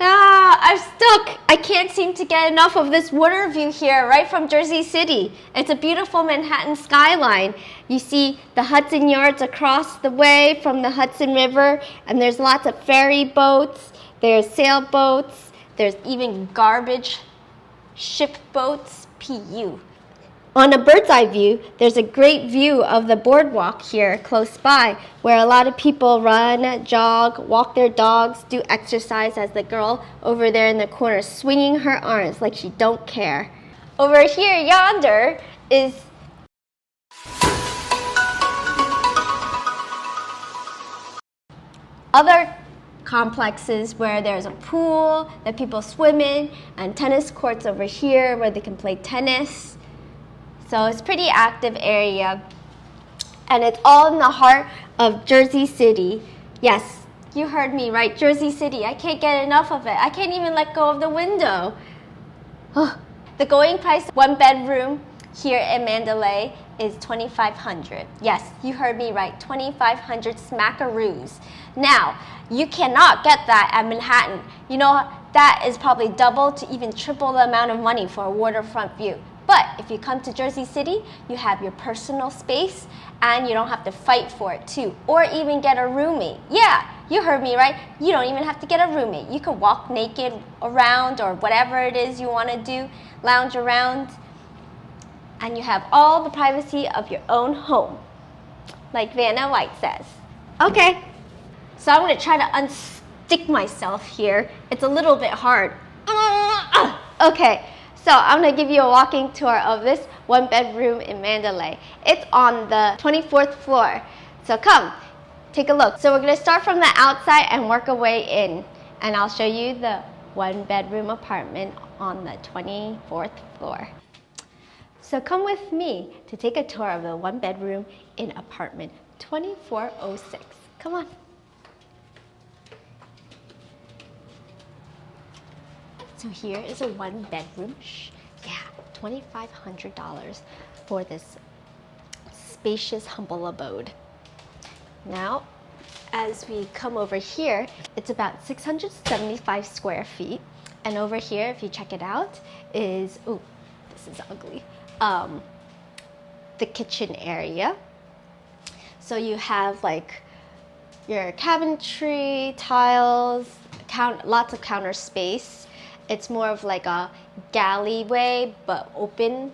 Ah, I'm stuck. I can't seem to get enough of this water view here, right from Jersey City. It's a beautiful Manhattan skyline. You see the Hudson Yards across the way from the Hudson River, and there's lots of ferry boats, there's sailboats, there's even garbage ship boats, PU. On a bird's eye view, there's a great view of the boardwalk here close by where a lot of people run, jog, walk their dogs, do exercise as the girl over there in the corner swinging her arms like she don't care. Over here, yonder, is other complexes where there's a pool that people swim in and tennis courts over here where they can play tennis. So it's a pretty active area, and it's all in the heart of Jersey City. Yes, you heard me right, Jersey City. I can't get enough of it. I can't even let go of the window. Oh. The going price, one bedroom here in Mandalay is $2,500. Yes, you heard me right, $2,500 smackaroos. Now, you cannot get that at Manhattan. You know, that is probably double to even triple the amount of money for a waterfront view. But if you come to Jersey City, you have your personal space and you don't have to fight for it too, or even get a roommate. Yeah, you heard me right. You don't even have to get a roommate. You could walk naked around or whatever it is you want to do, lounge around, and you have all the privacy of your own home, like Vanna White says. Okay, so I'm going to try to unstick myself here. It's a little bit hard. Okay. So I'm going to give you a walking tour of this one bedroom in Mandalay. It's on the 24th floor. So come, take a look. So we're going to start from the outside and work our way in. And I'll show you the one bedroom apartment on the 24th floor. So come with me to take a tour of the one bedroom in apartment 2406. Come on. So here is a one bedroom, $2,500 for this spacious, humble abode. Now, as we come over here, it's about 675 square feet. And over here, if you check it out, is, oh, this is ugly, the kitchen area. So you have like your cabinetry, tiles, lots of counter space. It's more of like a galleyway, but open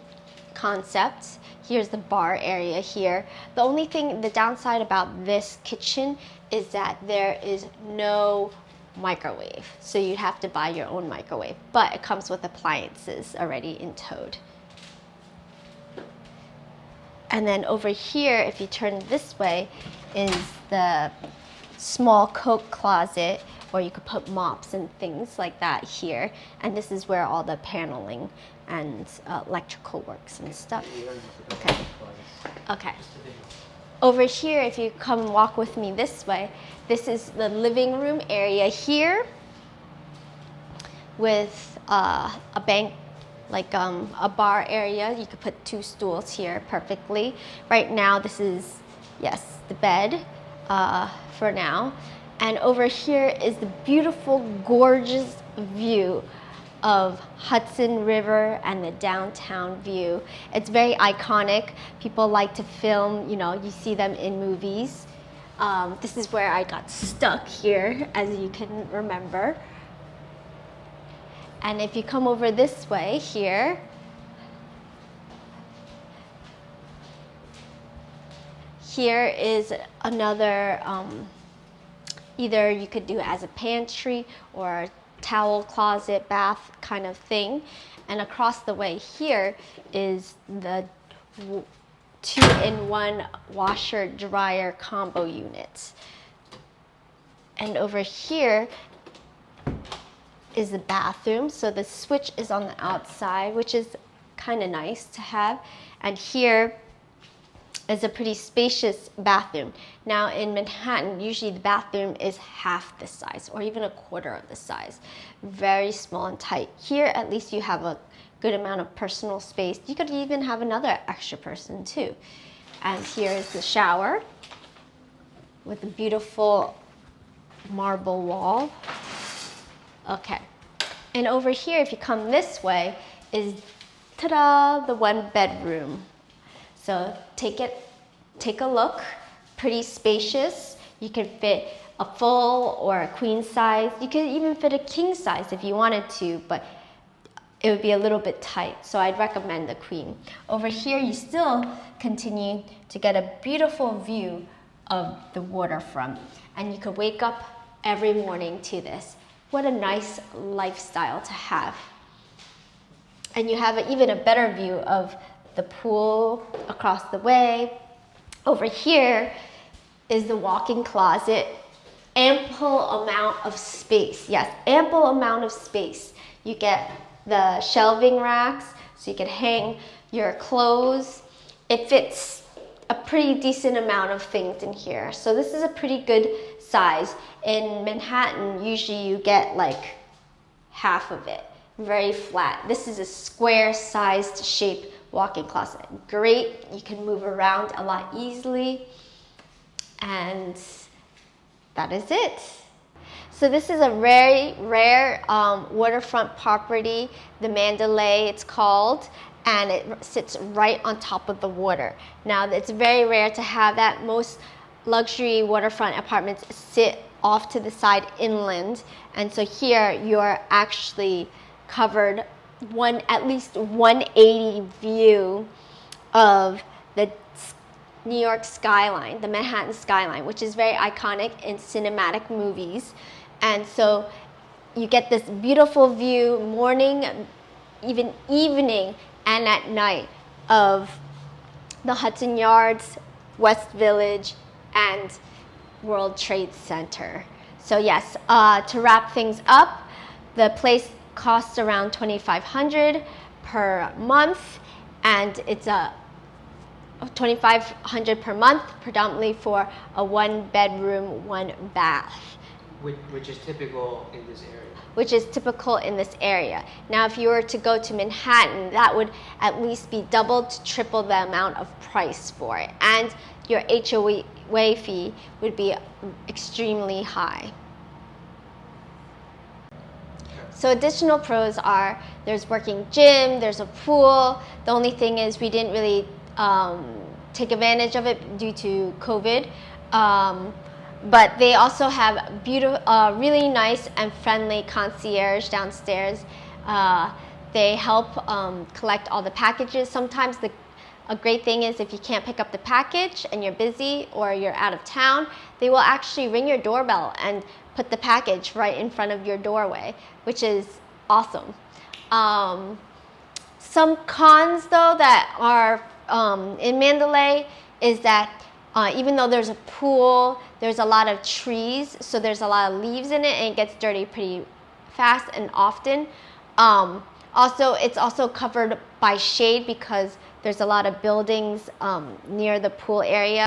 concept. Here's the bar area here. The only thing, the downside about this kitchen is that there is no microwave. So you'd have to buy your own microwave, but it comes with appliances already in towed. And then over here, if you turn this way, is the small coat closet, or you could put mops and things like that here. And this is where all the paneling and electrical works and stuff. Okay. Okay. Over here, if you come and walk with me this way, this is the living room area here with a bank, like a bar area. You could put 2 stools here perfectly. Right now, this is, yes, the bed for now. And over here is the beautiful, gorgeous view of Hudson River and the downtown view. It's very iconic. People like to film, you know, you see them in movies. This is where I got stuck here, as you can remember. And if you come over this way here, here is another, either you could do it as a pantry or a towel closet, bath kind of thing. And across the way here is the 2-in-1 washer dryer combo unit. And over here is the bathroom. So the switch is on the outside, which is kind of nice to have. And here is a pretty spacious bathroom. Now in Manhattan, usually the bathroom is half the size or even a quarter of the size. Very small and tight. Here, at least you have a good amount of personal space. You could even have another extra person too. And here is the shower with a beautiful marble wall. Okay. And over here, if you come this way, is, ta-da, the 1-bedroom. So take a look, pretty spacious. You could fit a full or a queen size. You could even fit a king size if you wanted to, but it would be a little bit tight, so I'd recommend the queen. Over here, you still continue to get a beautiful view of the waterfront, and you could wake up every morning to this. What a nice lifestyle to have. And you have even a better view of the pool across the way. Over here is the walk-in closet. Ample amount of space. Yes, ample amount of space. You get the shelving racks, so you can hang your clothes. It fits a pretty decent amount of things in here. So this is a pretty good size. In Manhattan, usually you get like half of it, very flat. This is a square-sized shape walk-in closet. Great, you can move around a lot easily. And that is it. So this is a very rare waterfront property, the Mandalay it's called, and it sits right on top of the water. Now it's very rare to have that. Most luxury waterfront apartments sit off to the side inland, and so here you're actually covered at least 180 view of the New York skyline, the Manhattan skyline, which is very iconic in cinematic movies. And so you get this beautiful view morning, even evening, and at night of the Hudson Yards, West Village, and World Trade Center. So yes, to wrap things up, the place costs around $2,500 per month, and it's a $2,500 per month, predominantly for a 1-bedroom, 1-bath. Which is typical in this area. Which is typical in this area. Now, if you were to go to Manhattan, that would at least be double to triple the amount of price for it. And your HOA fee would be extremely high. So additional pros are there's working gym, there's a pool. The only thing is we didn't really take advantage of it due to COVID. But they also have really nice and friendly concierge downstairs. They help collect all the packages. Sometimes a great thing is if you can't pick up the package and you're busy or you're out of town, they will actually ring your doorbell and put the package right in front of your doorway, which is awesome. Some cons though that are in Mandalay is that even though there's a pool, there's a lot of trees, so there's a lot of leaves in it, and it gets dirty pretty fast and often. Also, it's also covered by shade because there's a lot of buildings near the pool area.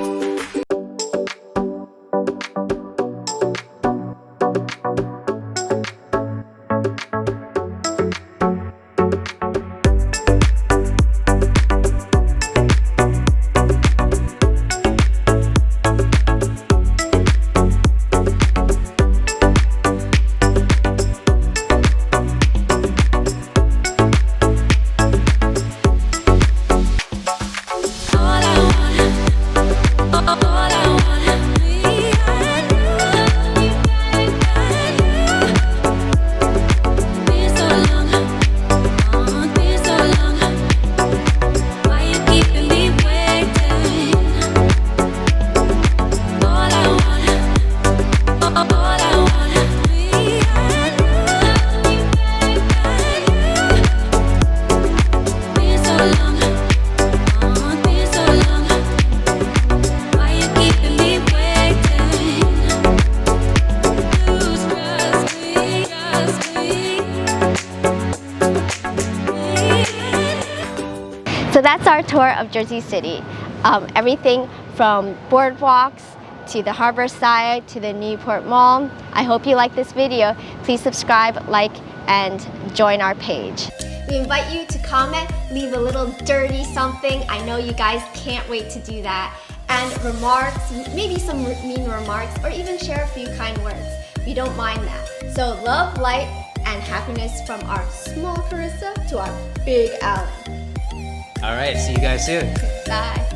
So that's our tour of Jersey City. Everything from boardwalks to the harbor side to the Newport Mall. I hope you like this video. Please subscribe, like, and join our page. We invite you to comment, leave a little dirty something. I know you guys can't wait to do that. And remarks, maybe some mean remarks, or even share a few kind words. We don't mind that. So love, light, and happiness from our small Carissa to our big Alan. All right, see you guys soon. Bye.